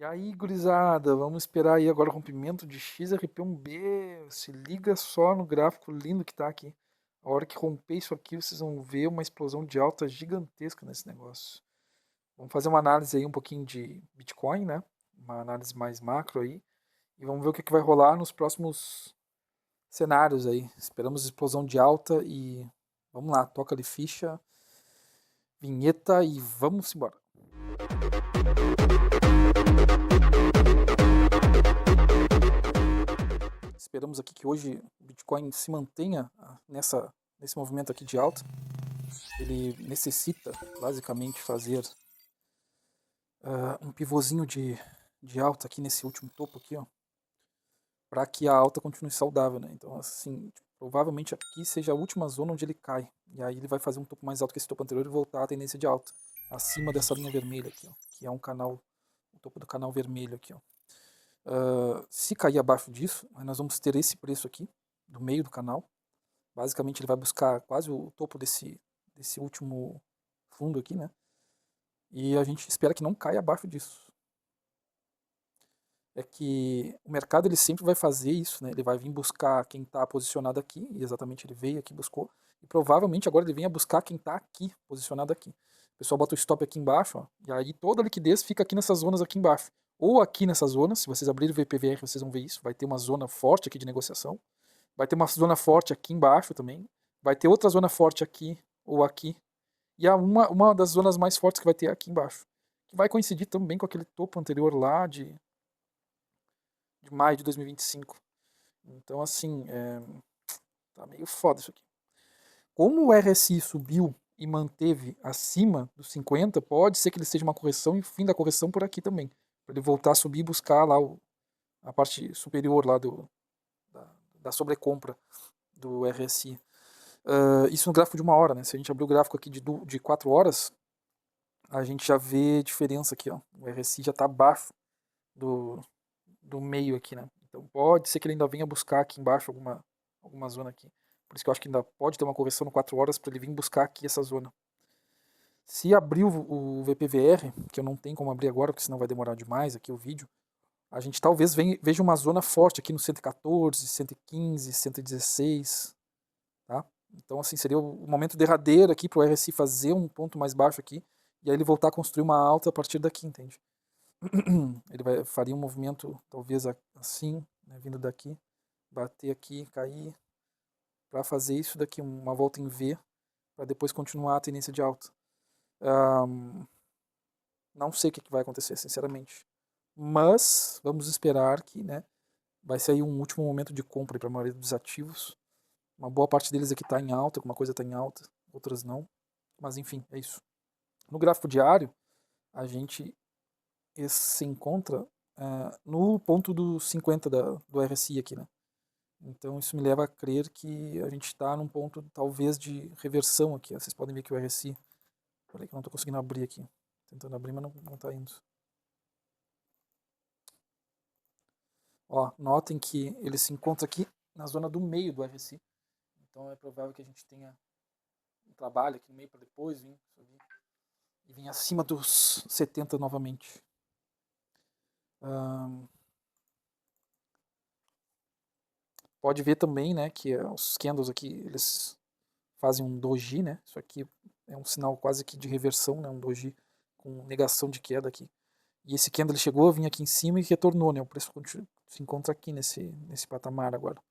E aí, gurizada, vamos esperar aí agora o rompimento de XRP1B. Se liga só no gráfico lindo que tá aqui. A hora que romper isso aqui, vocês vão ver uma explosão de alta gigantesca nesse negócio. Vamos fazer uma análise aí um pouquinho de Bitcoin, né? Uma análise mais macro aí. E vamos ver o que, que vai rolar nos próximos cenários aí. Esperamos explosão de alta e vamos lá, toca ali ficha, vinheta e vamos embora. Esperamos aqui que hoje o Bitcoin se mantenha nesse movimento aqui de alta. Ele necessita basicamente fazer um pivôzinho de alta aqui nesse último topo aqui, ó, para que a alta continue saudável, né? Então, assim, provavelmente aqui seja a última zona onde ele cai. E aí ele vai fazer um topo mais alto que esse topo anterior e voltar à tendência de alta, acima dessa linha vermelha aqui, ó, que é o topo do canal vermelho aqui, ó. Se cair abaixo disso, nós vamos ter esse preço aqui, do meio do canal. Basicamente ele vai buscar quase o topo desse último fundo aqui, né? E a gente espera que não caia abaixo disso. É que o mercado ele sempre vai fazer isso, né? Ele vai vir buscar quem está posicionado aqui, e exatamente ele veio aqui, buscou, e provavelmente agora ele venha buscar quem está aqui, posicionado aqui. O pessoal bota o stop aqui embaixo, ó, e aí toda a liquidez fica aqui nessas zonas aqui embaixo. Ou aqui nessa zona, se vocês abrirem o VPVR vocês vão ver isso, vai ter uma zona forte aqui de negociação. Vai ter uma zona forte aqui embaixo também. Vai ter outra zona forte aqui ou aqui. E uma das zonas mais fortes que vai ter aqui embaixo. Que vai coincidir também com aquele topo anterior lá de maio de 2025. Então, assim, tá meio foda isso aqui. Como o RSI subiu e manteve acima dos 50, pode ser que ele seja uma correção e o fim da correção por aqui também. Para ele voltar a subir e buscar lá a parte superior lá da sobrecompra do RSI. Isso no gráfico de 1 hora, né? Se a gente abrir o gráfico aqui de 4 horas, a gente já vê diferença aqui, ó. O RSI já está abaixo do, do meio aqui, né? Então pode ser que ele ainda venha buscar aqui embaixo alguma zona aqui. Por isso que eu acho que ainda pode ter uma correção no 4 horas para ele vir buscar aqui essa zona. Se abrir o VPVR, que eu não tenho como abrir agora, porque senão vai demorar demais aqui o vídeo, a gente talvez veja uma zona forte aqui no 114, 115, 116, tá? Então, assim, seria o momento derradeiro aqui para o RSI fazer um ponto mais baixo aqui, e aí ele voltar a construir uma alta a partir daqui, entende? Ele faria um movimento, talvez assim, né, vindo daqui, bater aqui, cair, para fazer isso daqui, uma volta em V, para depois continuar a tendência de alta. Não sei o que vai acontecer, sinceramente. Mas vamos esperar que, né, vai ser aí um último momento de compra para a maioria dos ativos. Uma boa parte deles aqui está em alta, alguma coisa está em alta, outras não. Mas enfim, é isso. No gráfico diário, a gente se encontra no ponto do 50 do RSI aqui, né? Então isso me leva a crer que a gente está num ponto talvez de reversão aqui. Vocês podem ver que o RSI... Peraí que eu não estou conseguindo abrir aqui. Tentando abrir, mas não está indo. Ó, notem que ele se encontra aqui na zona do meio do RSI. Então é provável que a gente tenha um trabalho aqui no meio para depois vir subir e vir acima dos 70 novamente. Pode ver também, né, que os candles aqui, eles fazem um doji, né? Isso aqui é um sinal quase que de reversão, né? Um doji com negação de queda aqui. E esse candle ele chegou, vinha aqui em cima e retornou, né? O preço se encontra aqui nesse patamar agora.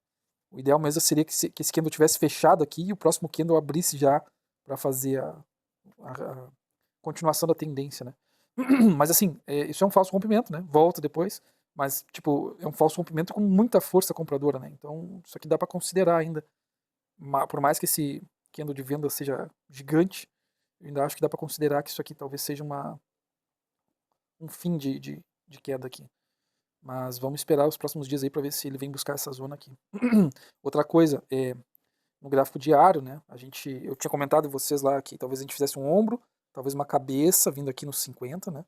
O ideal mesmo seria que esse candle tivesse fechado aqui e o próximo candle abrisse já para fazer a continuação da tendência, né? Mas assim, isso é um falso rompimento, né? Volta depois, mas tipo, é um falso rompimento com muita força compradora, né? Então, isso aqui dá para considerar ainda. Por mais que esse candle de venda seja gigante, eu ainda acho que dá para considerar que isso aqui talvez seja um fim de queda aqui. Mas vamos esperar os próximos dias aí para ver se ele vem buscar essa zona aqui. Outra coisa, no gráfico diário, né? Eu tinha comentado vocês lá que talvez a gente fizesse um ombro, talvez uma cabeça vindo aqui nos 50, né?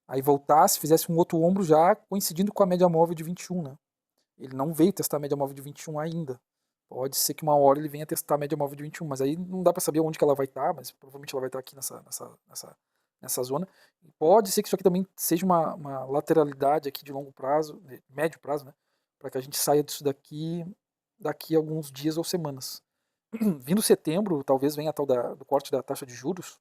Aí voltasse, fizesse um outro ombro já coincidindo com a média móvel de 21, né? Ele não veio testar a média móvel de 21 ainda. Pode ser que uma hora ele venha testar a média móvel de 21, mas aí não dá para saber onde que ela vai estar, mas provavelmente ela vai estar aqui nessa nessa zona. Pode ser que isso aqui também seja uma lateralidade aqui de longo prazo, de médio prazo, né? Para que a gente saia disso daqui a alguns dias ou semanas. Vindo setembro, talvez venha a tal do corte da taxa de juros,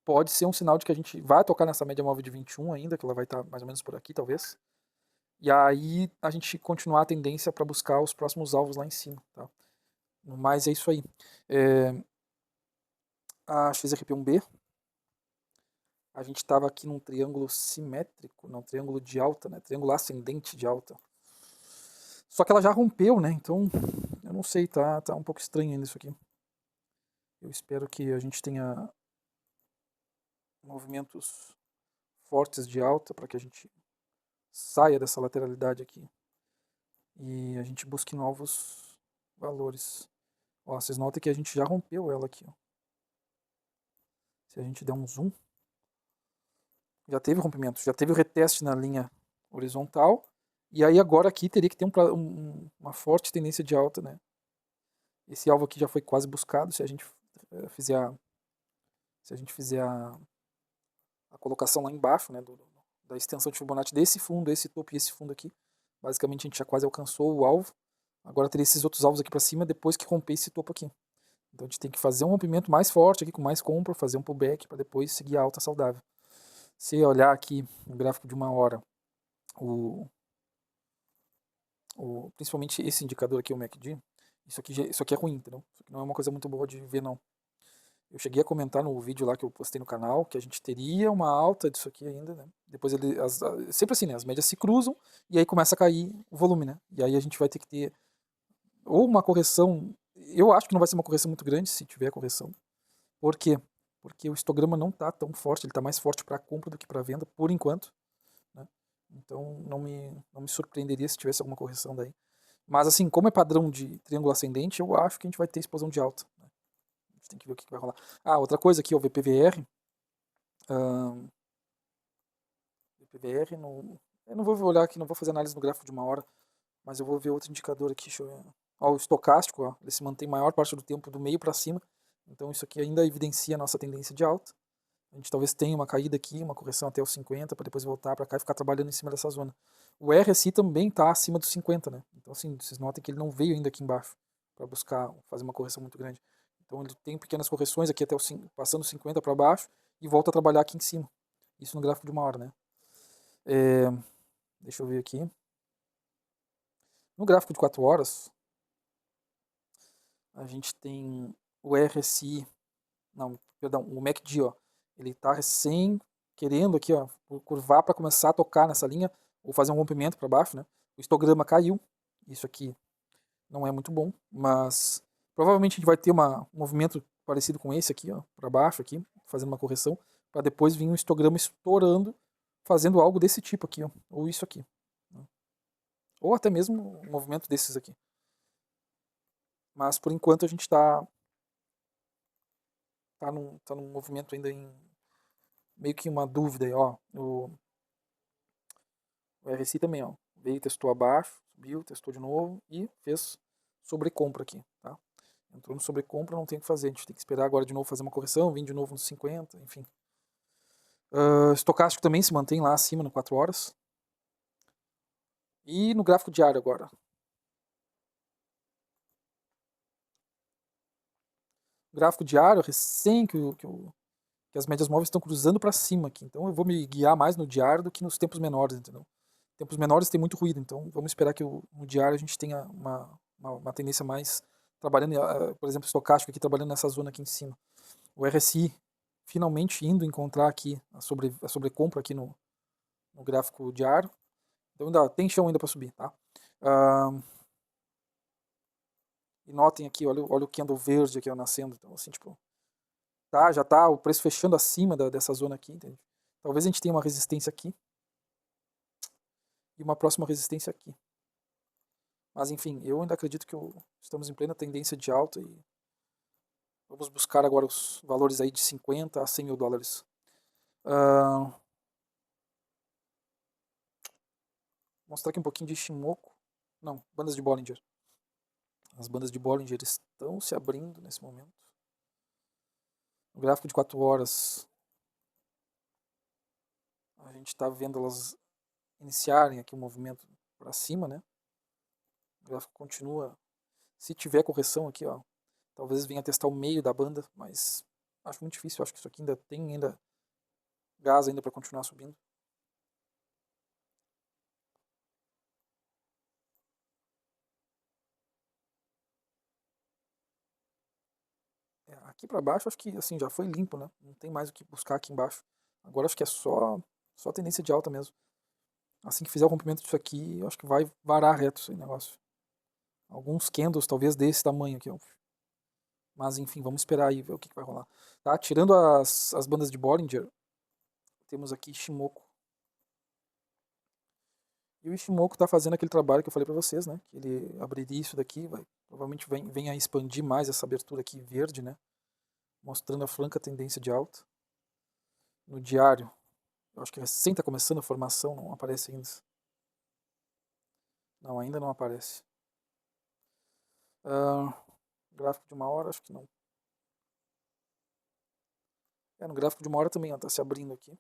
pode ser um sinal de que a gente vai tocar nessa média móvel de 21 ainda, que ela vai estar mais ou menos por aqui, talvez. E aí a gente continuar a tendência para buscar os próximos alvos lá em cima, tá? Mas é isso aí. A XRP1B, a gente estava aqui num triângulo simétrico, não, triângulo de alta, né? Triângulo ascendente de alta. Só que ela já rompeu, né? Então, eu não sei, tá um pouco estranho ainda isso aqui. Eu espero que a gente tenha movimentos fortes de alta para que a gente saia dessa lateralidade aqui e a gente busque novos valores. Ó, vocês notam que a gente já rompeu ela aqui, ó. Se a gente der um zoom, já teve rompimento, já teve o reteste na linha horizontal, e aí agora aqui teria que ter uma forte tendência de alta, né? Esse alvo aqui já foi quase buscado, se a gente fizer a colocação lá embaixo, né, da extensão de Fibonacci desse fundo, esse topo e esse fundo aqui. Basicamente a gente já quase alcançou o alvo. Agora teria esses outros alvos aqui para cima depois que romper esse topo aqui. Então a gente tem que fazer um rompimento mais forte aqui, com mais compra, fazer um pullback para depois seguir a alta saudável. Se olhar aqui no gráfico de 1 hora, principalmente esse indicador aqui, o MACD, isso aqui é ruim, entendeu? Isso aqui não é uma coisa muito boa de ver, não. Eu cheguei a comentar no vídeo lá que eu postei no canal que a gente teria uma alta disso aqui ainda, né? Depois sempre assim, né? As médias se cruzam e aí começa a cair o volume, né? E aí a gente vai ter que ter ou uma correção. Eu acho que não vai ser uma correção muito grande se tiver correção. Por quê? Porque o histograma não está tão forte, ele está mais forte para compra do que para venda, por enquanto. Né? Então não me surpreenderia se tivesse alguma correção daí. Mas assim, como é padrão de triângulo ascendente, eu acho que a gente vai ter explosão de alta. Né? A gente tem que ver o que vai rolar. Ah, outra coisa aqui, o VPVR. VPVR, eu não vou olhar aqui, não vou fazer análise no gráfico de 1 hora, mas eu vou ver outro indicador aqui. Deixa eu ver. Ó, o estocástico, ó, ele se mantém maior parte do tempo do meio para cima. Então isso aqui ainda evidencia a nossa tendência de alta. A gente talvez tenha uma caída aqui, uma correção até os 50, para depois voltar para cá e ficar trabalhando em cima dessa zona. O RSI também está acima dos 50, né? Então assim, vocês notem que ele não veio ainda aqui embaixo para buscar fazer uma correção muito grande. Então ele tem pequenas correções aqui até passando 50 para baixo e volta a trabalhar aqui em cima. Isso no gráfico de 1 hora, né? Deixa eu ver aqui. No gráfico de 4 horas, a gente tem o RSI, não, perdão, o MACD, ó, ele está recém querendo aqui, ó, curvar para começar a tocar nessa linha ou fazer um rompimento para baixo, né? O histograma caiu, isso aqui não é muito bom, mas provavelmente a gente vai ter um movimento parecido com esse aqui, ó, para baixo aqui, fazendo uma correção, para depois vir um histograma estourando, fazendo algo desse tipo aqui, ó, ou isso aqui, né? Ou até mesmo um movimento desses aqui. Mas por enquanto a gente tá num movimento ainda em meio que uma dúvida aí, ó. O RSI também, ó. Veio, testou abaixo, subiu, testou de novo e fez sobrecompra aqui, tá? Entrou no sobrecompra, não tem o que fazer. A gente tem que esperar agora de novo fazer uma correção, vir de novo nos 50, enfim. Estocástico também se mantém lá acima no 4 horas. E no gráfico diário agora. Gráfico diário, recém que as médias móveis estão cruzando para cima aqui. Então eu vou me guiar mais no diário do que nos tempos menores, entendeu? Tempos menores tem muito ruído, então vamos esperar que no diário a gente tenha uma tendência mais trabalhando, por exemplo, estocástico aqui trabalhando nessa zona aqui em cima. O RSI finalmente indo encontrar aqui a sobrecompra aqui no gráfico diário. Então ainda tem chão ainda para subir, tá? E notem aqui, olha o candle verde aqui ó, nascendo. Então assim, tipo, já tá o preço fechando acima dessa zona aqui, entende? Talvez a gente tenha uma resistência aqui e uma próxima resistência aqui. Mas enfim, eu ainda acredito que estamos em plena tendência de alta e vamos buscar agora os valores aí de 50 a 100 mil dólares. Mostrar aqui um pouquinho de Ishimoku. Não, bandas de Bollinger. As bandas de Bollinger estão se abrindo nesse momento. No gráfico de 4 horas, A gente está vendo elas iniciarem aqui o movimento para cima, né? O gráfico continua. Se tiver correção aqui, ó, talvez venha testar o meio da banda, mas acho muito difícil. Acho que isso aqui ainda tem gás ainda para continuar subindo. Aqui para baixo acho que assim já foi limpo, né? Não tem mais o que buscar aqui embaixo. Agora acho que é só tendência de alta mesmo. Assim que fizer o rompimento disso aqui, acho que vai varar reto esse negócio. Alguns candles talvez desse tamanho aqui, ó. Mas enfim, vamos esperar aí ver o que vai rolar. Tá? Tirando as bandas de Bollinger, temos aqui Ishimoku. E o Ishimoku está fazendo aquele trabalho que eu falei para vocês, né? Que ele abriria isso daqui, provavelmente venha a expandir mais essa abertura aqui verde, né? Mostrando a franca tendência de alta. No diário, eu acho que recém está começando a formação, não aparece ainda. Não, ainda não aparece. Gráfico de uma hora, acho que não. No gráfico de uma hora também, ela está se abrindo aqui.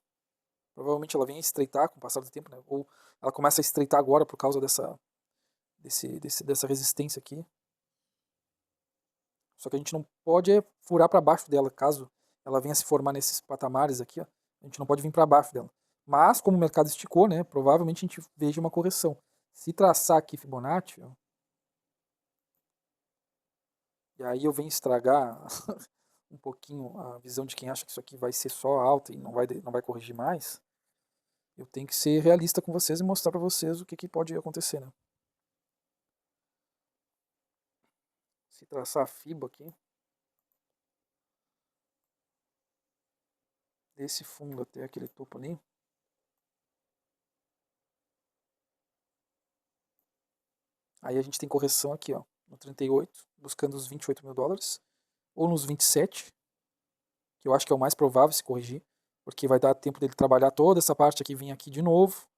Provavelmente ela vem a estreitar com o passar do tempo, né? Ou ela começa a estreitar agora por causa dessa resistência aqui. Só que a gente não pode furar para baixo dela, caso ela venha se formar nesses patamares aqui, ó. A gente não pode vir para baixo dela. Mas, como o mercado esticou, né, provavelmente a gente veja uma correção. Se traçar aqui Fibonacci, ó, e aí eu venho estragar um pouquinho a visão de quem acha que isso aqui vai ser só alta e não vai corrigir mais, eu tenho que ser realista com vocês e mostrar para vocês o que pode acontecer, né? Se traçar a FIBA aqui, desse fundo até aquele topo ali, aí a gente tem correção aqui, ó, no 38, buscando os 28 mil dólares, ou nos 27, que eu acho que é o mais provável se corrigir, porque vai dar tempo dele trabalhar toda essa parte aqui, vir aqui de novo,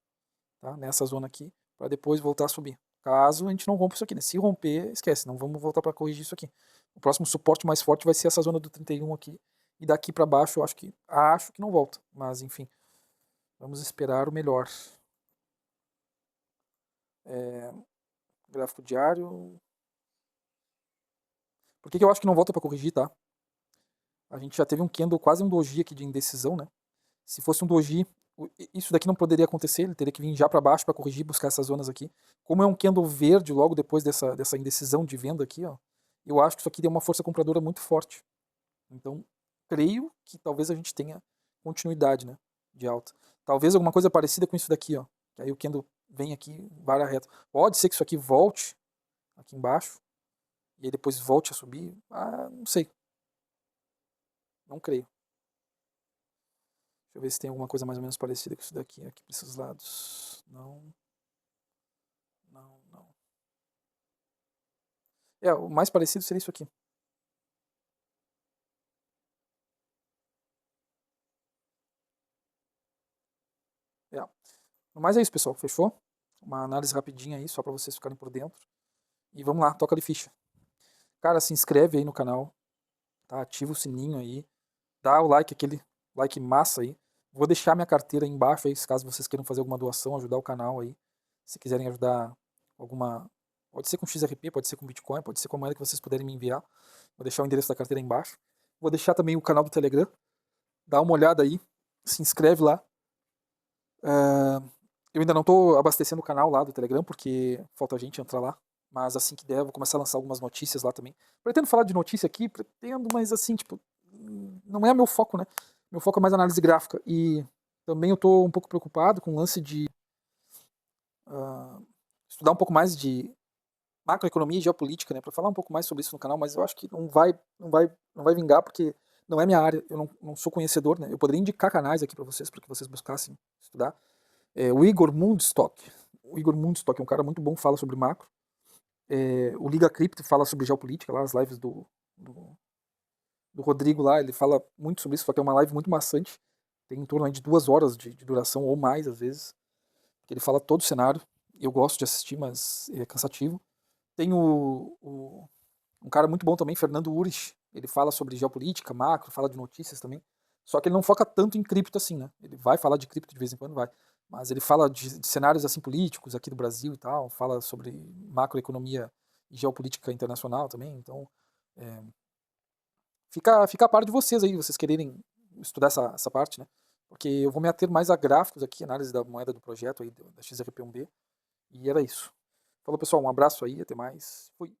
tá, nessa zona aqui, para depois voltar a subir. Caso a gente não rompa isso aqui, né? Se romper, esquece, não vamos voltar para corrigir isso aqui. O próximo suporte mais forte vai ser essa zona do 31 aqui, e daqui para baixo eu acho que não volta, mas enfim, vamos esperar o melhor. Gráfico diário. Por que eu acho que não volta para corrigir, tá? A gente já teve um candle, quase um doji aqui de indecisão, né? Se fosse um doji, isso daqui não poderia acontecer, ele teria que vir já para baixo para corrigir, buscar essas zonas aqui. Como é um candle verde logo depois dessa indecisão de venda aqui, ó, eu acho que isso aqui deu uma força compradora muito forte. Então, creio que talvez a gente tenha continuidade, né, de alta. Talvez alguma coisa parecida com isso daqui, ó. Que aí o candle vem aqui, vara reta. Pode ser que isso aqui volte aqui embaixo e aí depois volte a subir. Não sei. Não creio. Deixa eu ver se tem alguma coisa mais ou menos parecida com isso daqui, aqui para esses lados. Não. Não, não. O mais parecido seria isso aqui. Mas é isso, pessoal. Fechou? Uma análise rapidinha aí, só para vocês ficarem por dentro. E vamos lá, toca de ficha. Cara, se inscreve aí no canal, tá? Ativa o sininho aí. Dá o like, aquele like massa aí. Vou deixar minha carteira aí embaixo aí, caso vocês queiram fazer alguma doação, ajudar o canal aí. Se quiserem ajudar alguma... Pode ser com XRP, pode ser com Bitcoin, pode ser com a moeda que vocês puderem me enviar. Vou deixar o endereço da carteira aí embaixo. Vou deixar também o canal do Telegram. Dá uma olhada aí. Se inscreve lá. Eu ainda não estou abastecendo o canal lá do Telegram, porque falta gente entrar lá. Mas assim que der, eu vou começar a lançar algumas notícias lá também. Pretendo falar de notícia aqui, mas assim, tipo, não é meu foco, né? Meu foco é mais análise gráfica. E também eu estou um pouco preocupado com o lance de estudar um pouco mais de macroeconomia e geopolítica, né? Para falar um pouco mais sobre isso no canal, mas eu acho que não vai vingar, porque não é minha área, eu não sou conhecedor, né? Eu poderia indicar canais aqui para que vocês buscassem estudar. O Igor Mundstock. O Igor Mundstock é um cara muito bom, fala sobre macro. O Liga Cripto fala sobre geopolítica, lá as lives do Rodrigo lá, ele fala muito sobre isso, só que é uma live muito maçante. Tem em torno de 2 horas de duração, ou mais às vezes. Ele fala todo o cenário. Eu gosto de assistir, mas é cansativo. Tem um cara muito bom também, Fernando Urich. Ele fala sobre geopolítica, macro, fala de notícias também. Só que ele não foca tanto em cripto assim, né? Ele vai falar de cripto de vez em quando, vai. Mas ele fala de cenários assim políticos aqui do Brasil e tal, fala sobre macroeconomia e geopolítica internacional também. Então, é, fica a par de vocês aí, vocês quererem estudar essa parte, né? Porque eu vou me ater mais a gráficos aqui, análise da moeda do projeto aí, da XRP1B. E era isso. Falou, pessoal, um abraço aí, até mais. Fui.